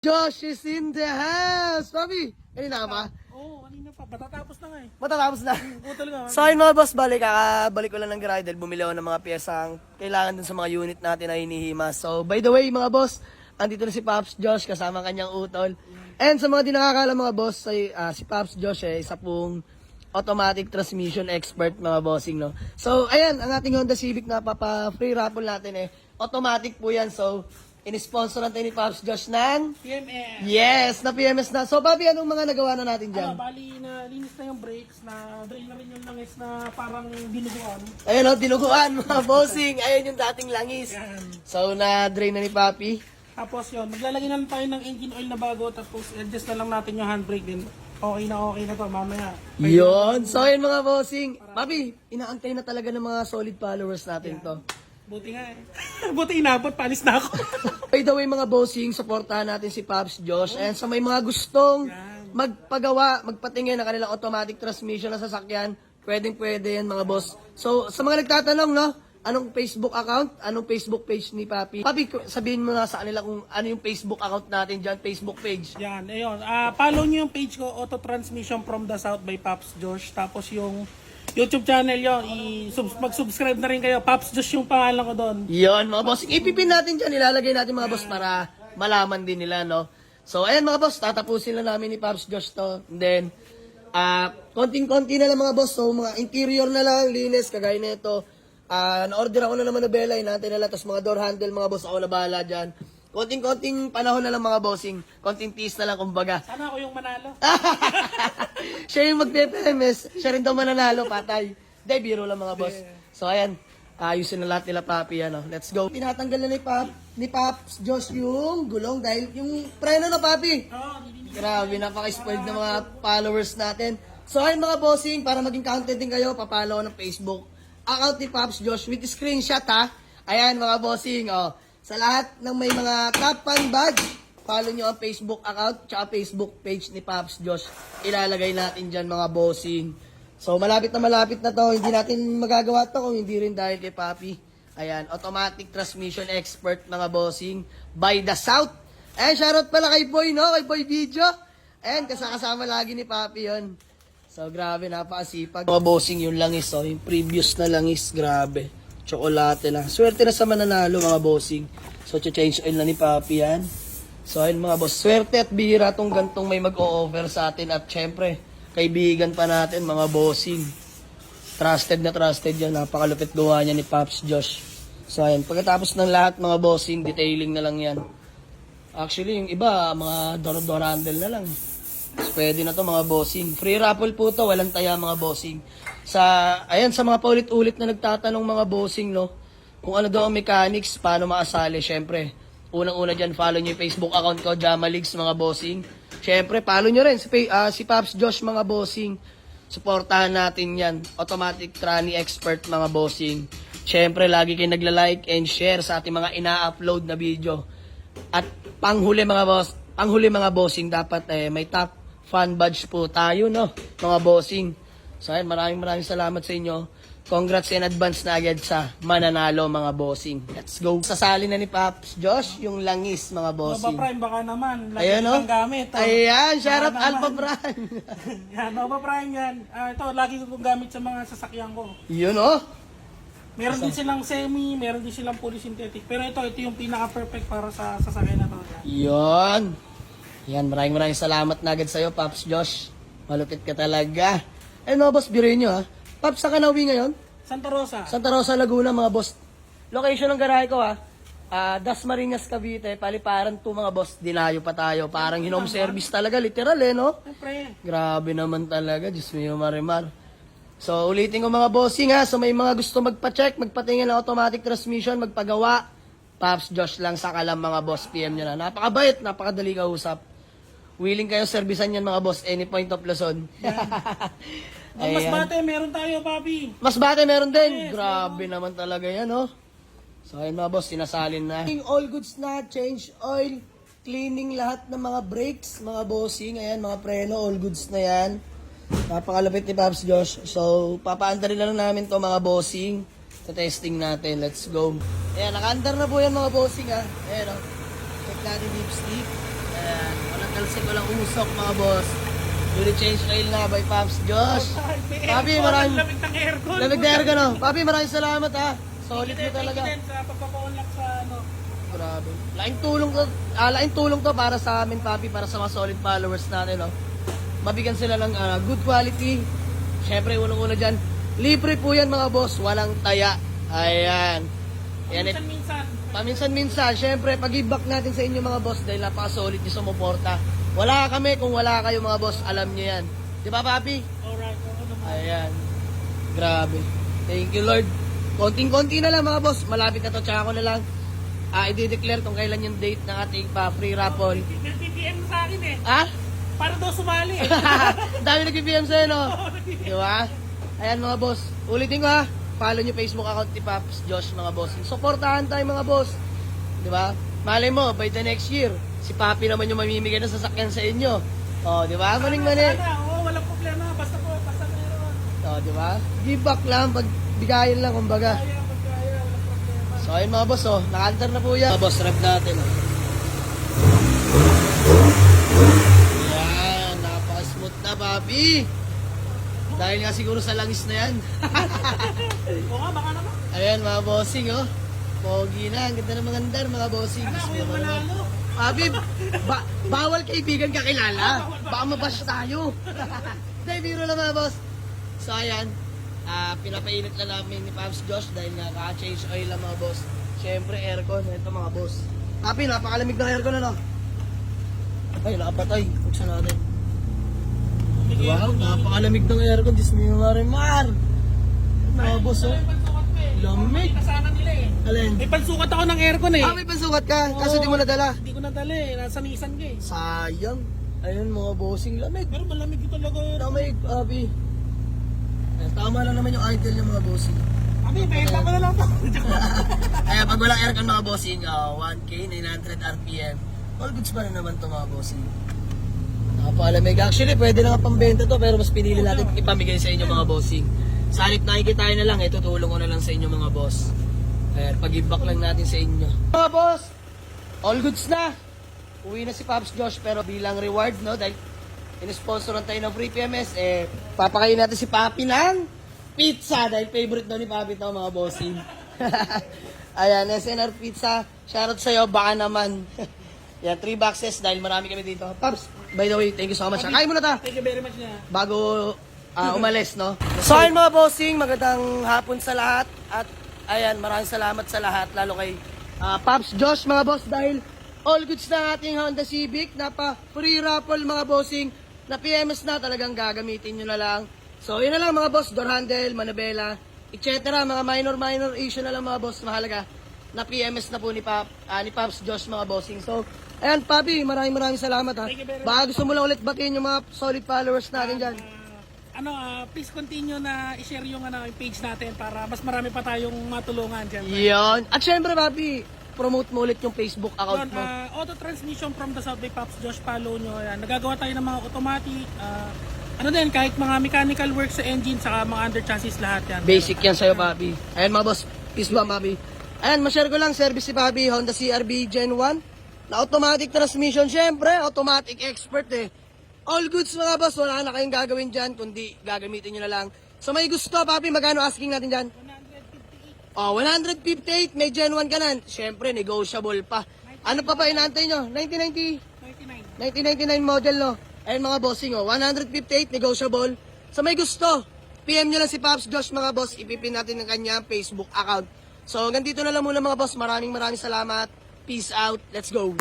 Josh is in the house! Papi, kanina ka pa? Oo, kanina pa. Matatapos na nga eh. Matatapos na. Oo talaga. So ayun mga boss, balik ko lang ng garage dahil bumili ako ng mga piyesang kailangan dun sa mga unit natin na hinihima. So by the way mga boss, andito na si Pops Josh kasama ang kanyang utol. And sa mga di nakakala mga boss, si Pops Josh isa pong automatic transmission expert mga bossing, no? So ayan, ang ating Honda Civic na free raffle natin automatic po yan. So in-sponsor natin ni Pops Josh ng PMS. yes, na PMS na. So Papi, anong mga nagawa na natin dyan? Bali na linis na yung brakes, na drain na rin yung langis na parang dinuguan. Ayun o, dinuguan mga bossing. Ayun yung dating langis. Yan. So, na-drain na ni Papi. Tapos yun, maglalagay na lang tayo ng engine oil na bago, tapos adjust na lang natin yung handbrake din. Okay na to, mamaya. Yun. So, ayun mga bossing. Papi, inaantay na talaga ng mga solid followers natin to. Buti nga eh. Buti inabot, palis na ako. By the way mga bossing, supportahan natin si Pops Josh. And sa may mga gustong magpagawa, magpatingin ng kanilang automatic transmission na sasakyan, pwede yan mga boss. So, sa mga nagtatanong, no? Anong Facebook account? Anong Facebook page ni Papi? Papi, sabihin mo na sa kanila kung ano yung Facebook account natin dyan, Facebook page. Yan, ayun. Follow nyo yung page ko, Auto Transmission from the South by Pops Josh. Tapos yung YouTube channel yun, mag-subscribe na rin kayo. Pops Josh yung pangalan ko doon. Yun, mga boss. Ipipin natin dyan, ilalagay natin mga boss para malaman din nila, no? So, ayan mga boss, tatapusin na namin ni Pops Josh to. And then, konting-konti na lang mga boss. So, mga interior na lang, linis, kagaya na ito. Na-order ako na naman na bela, natin na lang. Tapos mga door handle, mga boss, ako na bahala dyan. Konting-konting panahon na lang mga bossing. Konting tiis na lang, kumbaga. Sana ako yung manalo. Siya yung magpe-PMS. Siya rin daw mananalo, patay. Hindi, biro lang mga boss. So, ayan. Ayusin na lahat nila, Papi. Ano. Let's go. Tinatanggal na ni Pops Josh yung gulong dahil yung preno na, Papi. Grabe, napaka-spoiled na mga followers natin. So, ayun mga bossing, para maging counted din kayo, papalo ng Facebook account ni Pops Josh with screenshot, ha. Ayan, mga bossing, sa lahat ng may mga top fan badge, follow nyo ang Facebook account tsaka Facebook page ni Pops Josh. Ilalagay natin dyan mga bossing. So malapit na to. Hindi natin magagawa to kung hindi rin dahil kay Papi. Ayan, automatic transmission expert mga bossing by the South. Ayan, shoutout pala kay Boy, no? Kay Boy Video. Ayan, kasama lagi ni Papi yun. So grabe, napakasipag. Mga bossing yung langis, yung previous na langis, grabe. Tsokolate lang. Swerte na sa mananalo mga bossing. So, change oil na ni Papi yan. So, ayun mga boss. Swerte at bihira tong gantong may mag-o-offer sa atin. At syempre, kaibigan pa natin mga bossing. Trusted na trusted yan. Napakalupit gawa niya ni Pops Josh. So, ayun. Pagkatapos ng lahat mga bossing, detailing na lang yan. Actually, yung iba, mga door handle na lang. So, pwede na to mga bossing. Free raffle po to. Walang taya mga bossing. Ayan, sa mga paulit-ulit na nagtatanong mga bossing, no, kung ano daw ang mechanics, paano maasali, syempre, unang-una dyan, follow nyo yung Facebook account ko, Jamaligs, mga bossing. Syempre, follow nyo rin si Pops Josh, mga bossing. Supportahan natin yan. Automatic tranny expert, mga bossing. Syempre, lagi kayo nagla-like and share sa ating mga ina-upload na video. At panghuli mga bossing, dapat may top fan badge po tayo, no, mga bossing. So, ayun, maraming salamat sa inyo. Congrats in advance na agad sa mananalo, mga bossing. Let's go. Sasali na ni Pops Josh yung langis, mga bossing. Nova Prime, baka naman. Ayan, no? Gamit. Ayan, shout out Alpha Prime. Yan, Nova Prime yan. Ito, lagi ko itong gamit sa mga sasakyan ko. Yun, oh. Meron din silang semi, meron din silang fully synthetic. Pero ito yung pinaka-perfect para sa sasakyan na to. Yun. Yan, maraming salamat na agad sa'yo, Pops Josh. Malupit ka talaga. Eh no, boss, biruin nyo ha. Pops, saan ka nauwi ngayon? Santa Rosa. Santa Rosa, Laguna, mga boss. Location ng garahe ko ha. Dasmariñas, Cavite, Paliparan to mga boss. Dinayo pa tayo. Parang home service talaga, literal no? Siyempre. Grabe naman talaga, Diyos mio marimar. So, ulitin ko mga bossing ha. So, may mga gusto magpa-check, magpatingin ng automatic transmission, magpagawa. Pops Josh lang sa kalam mga boss, PM nyo na. Napakabait, napakadali kausap. Willing kayo servisan yan mga boss, any point of Luzon. Mas bate, meron tayo, Papi. Mas bate meron din. Grabe naman talaga yan, no? So, ayun mga boss, sinasalin na. All goods na, change oil, cleaning lahat ng mga brakes, mga bossing, ayan, mga preno, all goods na yan. Napakalapit ni Pops Josh. So, papaandarin na lang namin to mga bossing. Sa testing natin, let's go. Ayan, naka-andar na po yan mga bossing ha. Ayan, Check natin dipstick. Ayan. ko lang umusok mga boss. Unit change oil na by Pops Josh. Papi, maraming... Lamig ng aircon. Lamig na aircon, no? Papi, maraming salamat, ha. Solid mo talaga. Thank you din sa pagpapaunlak sa ano. Grabe. Laking tulong to para sa amin, Papi, para sa mga solid followers natin, no? Mabigyan sila ng good quality. Siyempre, unang-una dyan, libre po yan, mga boss. Walang taya. Ayan. Yan, Minsan-minsan. paminsan-minsan, siyempre, pag-give back natin sa inyo, mga boss, dahil napaka-solid nyo sumuporta. Wala kami kung wala kayo, mga boss. Alam nyo yan. Di ba, Papi? Alright, ako naman. Ayan. Grabe. Thank you, Lord. Konting-konti na lang, mga boss. Malapit na to. Tsaka ko na lang i-declare kung kailan yung date ng ating free raffle. Nag-PPM sa akin eh. Ha? Para daw sumali eh. Dami nag-PM sa'yo, no? Di ba? Ayan, mga boss. Ulitin ko, ha? Follow nyo Facebook account ni Pops Josh, mga boss. Supportahan tayo, mga boss. Di ba? Malay mo, by the next year, si Papi naman yung mamimigay ng sasakyan sa inyo. O, di ba? Maning-mani. Oo, walang problema. Basta meron. O, di ba? Give back lang, pagbigayan lang, kumbaga. Kaya, walang problema. So, ayun mga boss, naka-antar na po yan. Mga boss, rep natin, Yan, napaka-smooth na, Papi. Dahil nga siguro sa langis na yan. Oo nga, baka naman. Ayan, mga bossing, Pogi na, ang ganda ng mga andar, mga bossing. Ano, ako yung manalo. Papi, bawal kaibigan kakilala. Baka mabash tayo. Dahil biro lang, mga boss. So, ayan. Pinapainit na namin ni Pops Josh dahil naka-change oil lang, mga boss. Siyempre, aircon. Ito, mga boss. Papi, napakalamig ng aircon, ano? Ay, nakapatay. Buksan natin. Wow, napakalamig ng aircon. Diyos mo yung marimar. Mga boss, Lamig. Kasama nila eh. Alin? May pansukat ako ng aircon eh. May pansukat ka, kaso di mo nadala. Hindi ko nadala eh. Nasa Nissan ka eh. Sayang. Ayun, mga bossing lamig. Pero malamig ito talaga. Lamig, Papi. Tama lang naman yung idol yung mga bossing. Abi, benta ko na lang to. Kaya pag walang aircon, mga bossing, 1K, 900 RPM. All goods pa rin naman to, mga bossing. Napakalamig. Actually, pwede na nga pambenta to, pero mas pinili natin ipamigay sa inyo, mga bossing. Sa halip nakikitain na lang, tutulong ko na lang sa inyo, mga boss. Ayan, pag-give back lang natin sa inyo. Mga boss, all goods na. Uwi na si Pops Josh, pero bilang reward, no, dahil in-sponsoran tayo ng free PMS, papakain natin si Papi ng pizza, dahil favorite daw ni Papi to, mga bossing. Ayan, SNR Pizza, shoutout sa'yo, baka naman. Yan, 3 boxes, dahil marami kami dito. Pops, by the way, thank you so much. Kain mo na ta. Thank you very much na. Bago umalis, no? So, ayun mga bossing, magandang hapon sa lahat. At, ayan, maraming salamat sa lahat, lalo kay Pops Josh, mga boss, dahil all goods na ating Honda Civic, free raffle, mga bossing, na PMS na, talagang gagamitin nyo na lang. So, yun na lang, mga boss, door handle, manabela, etc. Mga minor issue na lang, mga boss, mahalaga, na PMS na po ni Pops Josh, mga bossing. So, ayan, Papi, maraming salamat, ha. Thank you very much. Baka gusto mo lang ulit batiin yung mga solid followers natin dyan. Please continue na i-share yung yung page natin para mas marami pa tayong matulungan. Siyempre. Yun. At syempre, Papi, promote mo ulit yung Facebook account Yun, mo. auto transmission from the South by Pops Josh, follow nyo. Ayan. Nagagawa tayo ng mga automatic, kahit mga mechanical work sa engine, saka mga under chassis lahat yan. Basic yan sa'yo, Papi. Ayan, mga boss. Peace bomb, Papi. Ayan, ma-share ko lang, service si Papi, Honda CRV Gen 1. Na automatic transmission, syempre, automatic expert All goods, mga boss, wala na kayong gagawin dyan, kundi gagamitin nyo na lang. So may gusto, Papi, magkano asking natin dyan? 158, may Gen 1 ka na. Siyempre, negotiable pa. Ano pa inaantay nyo? 1999 model, no? Ayun, mga bossing, 158, negotiable. So may gusto, PM nyo lang si Pops Josh, mga boss, ipipin natin ng kanyang Facebook account. So, ganito na lang muna, mga boss. Maraming salamat. Peace out. Let's go.